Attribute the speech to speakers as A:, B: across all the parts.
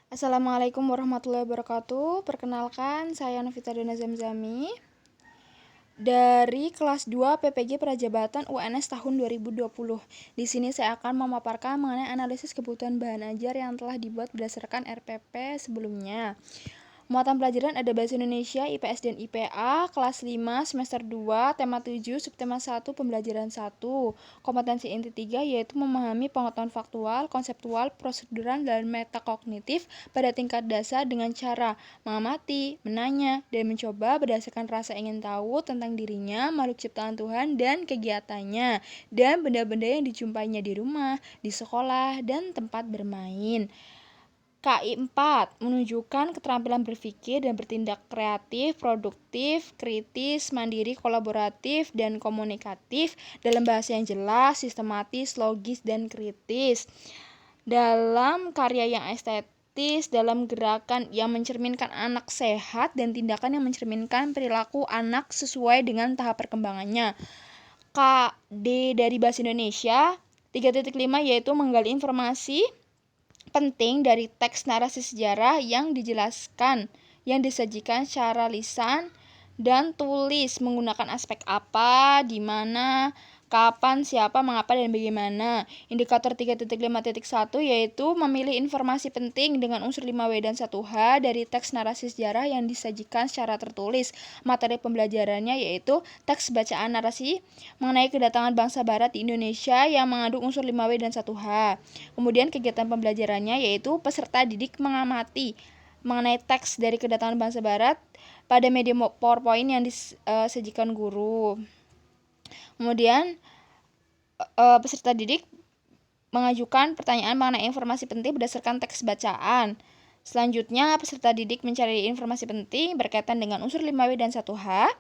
A: Assalamualaikum warahmatullahi wabarakatuh. Perkenalkan, saya Novita Dona Zamzami dari kelas 2 PPG Prajabatan UNS tahun 2020. Di sini saya akan memaparkan mengenai analisis kebutuhan bahan ajar yang telah dibuat berdasarkan RPP sebelumnya. Muatan pelajaran ada Bahasa Indonesia, IPS dan IPA, kelas 5, semester 2, tema 7, subtema 1, pembelajaran 1. Kompetensi inti 3 yaitu memahami pengetahuan faktual, konseptual, prosedural, dan metakognitif pada tingkat dasar dengan cara mengamati, menanya, dan mencoba berdasarkan rasa ingin tahu tentang dirinya, makhluk ciptaan Tuhan, dan kegiatannya, dan benda-benda yang dijumpainya di rumah, di sekolah, dan tempat bermain. KI 4 menunjukkan keterampilan berpikir dan bertindak kreatif, produktif, kritis, mandiri, kolaboratif, dan komunikatif dalam bahasa yang jelas, sistematis, logis, dan kritis. Dalam karya yang estetis, dalam gerakan yang mencerminkan anak sehat, dan tindakan yang mencerminkan perilaku anak sesuai dengan tahap perkembangannya. KD dari Bahasa Indonesia 3.5 yaitu menggali informasi penting dari teks narasi sejarah yang dijelaskan, yang disajikan secara lisan dan tulis menggunakan aspek apa, di mana, kapan, siapa, mengapa, dan bagaimana. Indikator 3.5.1 yaitu memilih informasi penting dengan unsur 5W dan 1H dari teks narasi sejarah yang disajikan secara tertulis. Materi pembelajarannya yaitu teks bacaan narasi mengenai kedatangan bangsa barat di Indonesia yang mengandung unsur 5W dan 1H. Kemudian kegiatan pembelajarannya yaitu peserta didik mengamati mengenai teks dari kedatangan bangsa barat pada media PowerPoint yang disajikan guru. Kemudian peserta didik mengajukan pertanyaan mengenai informasi penting berdasarkan teks bacaan. Selanjutnya, peserta didik mencari informasi penting berkaitan dengan unsur 5W dan 1H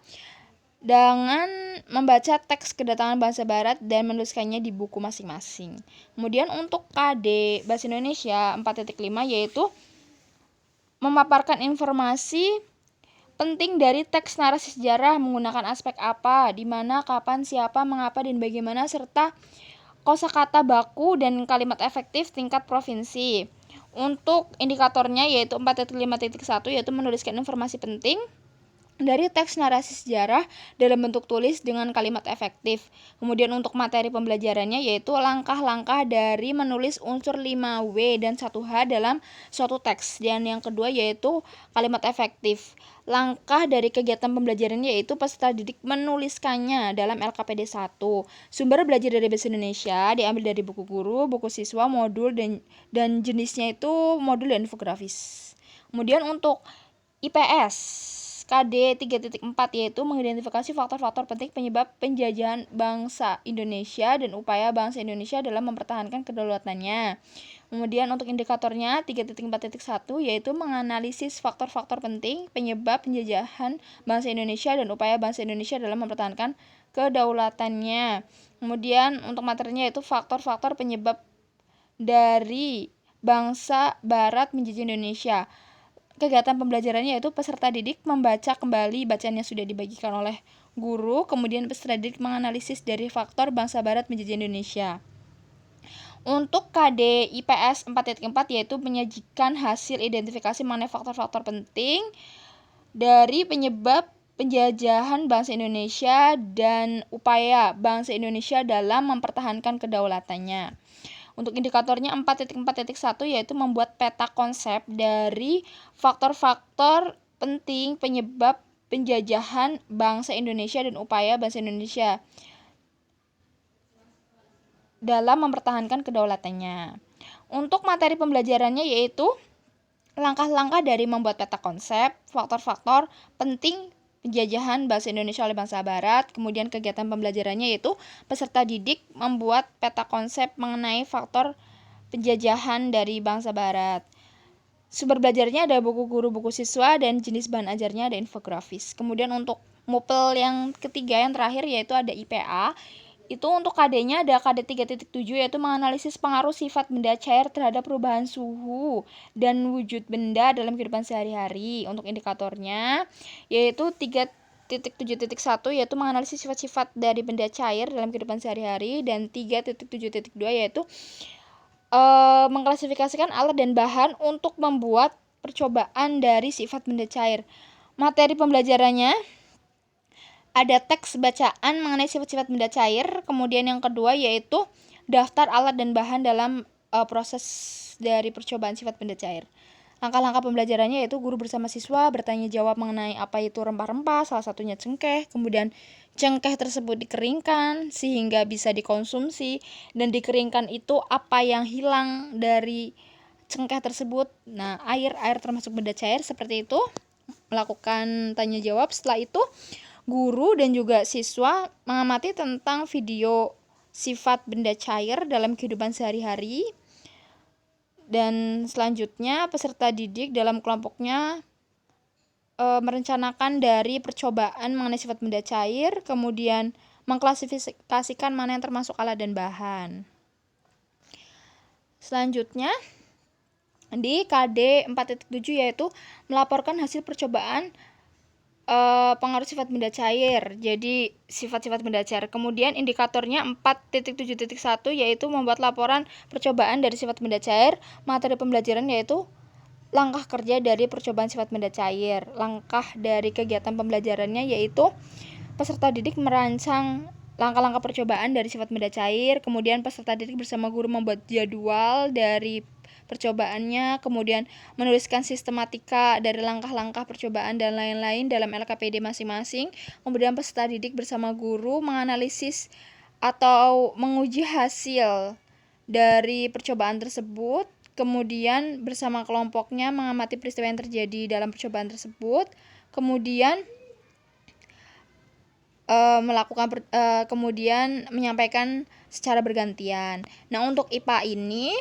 A: dengan membaca teks kedatangan bangsa barat dan menuliskannya di buku masing-masing. Kemudian untuk KD Bahasa Indonesia 4.5 yaitu memaparkan informasi penting dari teks narasi sejarah menggunakan aspek apa, di mana, kapan, siapa, mengapa, dan bagaimana, serta kosakata baku dan kalimat efektif tingkat provinsi. Untuk indikatornya yaitu 4.5.1 yaitu menuliskan informasi penting dari teks narasi sejarah dalam bentuk tulis dengan kalimat efektif. Kemudian untuk materi pembelajarannya yaitu langkah-langkah dari menulis unsur 5W dan 1H dalam suatu teks. Dan yang kedua yaitu kalimat efektif. Langkah dari kegiatan pembelajarannya yaitu peserta didik menuliskannya dalam LKPD 1. Sumber belajar dari Bahasa Indonesia diambil dari buku guru, buku siswa, modul, dan jenisnya itu modul dan infografis. Kemudian untuk IPS KD 3.4 yaitu mengidentifikasi faktor-faktor penting penyebab penjajahan bangsa Indonesia dan upaya bangsa Indonesia dalam mempertahankan kedaulatannya. Kemudian untuk indikatornya 3.4.1 yaitu menganalisis faktor-faktor penting penyebab penjajahan bangsa Indonesia dan upaya bangsa Indonesia dalam mempertahankan kedaulatannya. Kemudian untuk materinya yaitu faktor-faktor penyebab dari bangsa barat menjajah Indonesia. Kegiatan pembelajarannya yaitu peserta didik membaca kembali bacaan yang sudah dibagikan oleh guru, kemudian peserta didik menganalisis dari faktor bangsa barat menjajah Indonesia. Untuk KD IPS 4.4 yaitu menyajikan hasil identifikasi mengenai faktor-faktor penting dari penyebab penjajahan bangsa Indonesia dan upaya bangsa Indonesia dalam mempertahankan kedaulatannya. Untuk indikatornya 4.4.1 yaitu membuat peta konsep dari faktor-faktor penting penyebab penjajahan bangsa Indonesia dan upaya bangsa Indonesia dalam mempertahankan kedaulatannya. Untuk materi pembelajarannya yaitu langkah-langkah dari membuat peta konsep, faktor-faktor penting penjajahan bahasa Indonesia oleh bangsa barat, kemudian kegiatan pembelajarannya yaitu peserta didik membuat peta konsep mengenai faktor penjajahan dari bangsa barat. Sumber belajarnya ada buku guru, buku siswa, dan jenis bahan ajarnya ada infografis. Kemudian untuk MUPEL yang ketiga yang terakhir yaitu ada IPA. Itu untuk KD-nya ada KD 3.7 yaitu menganalisis pengaruh sifat benda cair terhadap perubahan suhu dan wujud benda dalam kehidupan sehari-hari. Untuk indikatornya yaitu 3.7.1 yaitu menganalisis sifat-sifat dari benda cair dalam kehidupan sehari-hari, dan 3.7.2 yaitu mengklasifikasikan alat dan bahan untuk membuat percobaan dari sifat benda cair. Materi pembelajarannya ada teks bacaan mengenai sifat-sifat benda cair, kemudian yang kedua yaitu daftar alat dan bahan dalam proses dari percobaan sifat benda cair. Langkah-langkah pembelajarannya yaitu guru bersama siswa bertanya jawab mengenai apa itu rempah-rempah, salah satunya cengkeh, kemudian cengkeh tersebut dikeringkan sehingga bisa dikonsumsi, dan dikeringkan itu apa yang hilang dari cengkeh tersebut. Nah, air termasuk benda cair, seperti itu. Melakukan tanya jawab. Setelah itu guru dan juga siswa mengamati tentang video sifat benda cair dalam kehidupan sehari-hari. Dan selanjutnya peserta didik dalam kelompoknya merencanakan dari percobaan mengenai sifat benda cair, kemudian mengklasifikasikan mana yang termasuk alat dan bahan. Selanjutnya di KD 4.7 yaitu melaporkan hasil percobaan pengaruh sifat benda cair. Jadi sifat-sifat benda cair. Kemudian indikatornya 4.7.1 yaitu membuat laporan percobaan dari sifat benda cair. Materi pembelajaran yaitu langkah kerja dari percobaan sifat benda cair. Langkah dari kegiatan pembelajarannya yaitu peserta didik merancang langkah-langkah percobaan dari sifat benda cair. Kemudian peserta didik bersama guru membuat jadwal dari percobaannya, kemudian menuliskan sistematika dari langkah-langkah percobaan dan lain-lain dalam LKPD masing-masing. Kemudian peserta didik bersama guru menganalisis atau menguji hasil dari percobaan tersebut, kemudian bersama kelompoknya mengamati peristiwa yang terjadi dalam percobaan tersebut, kemudian kemudian menyampaikan secara bergantian. Nah, untuk IPA ini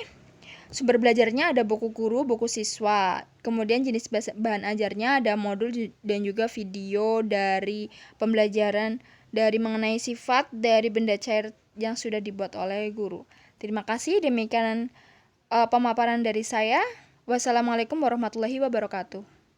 A: sumber belajarnya ada buku guru, buku siswa. Kemudian jenis bahan ajarnya ada modul dan juga video dari pembelajaran dari mengenai sifat dari benda cair yang sudah dibuat oleh guru. Terima kasih, demikian pemaparan dari saya. Wassalamualaikum warahmatullahi wabarakatuh.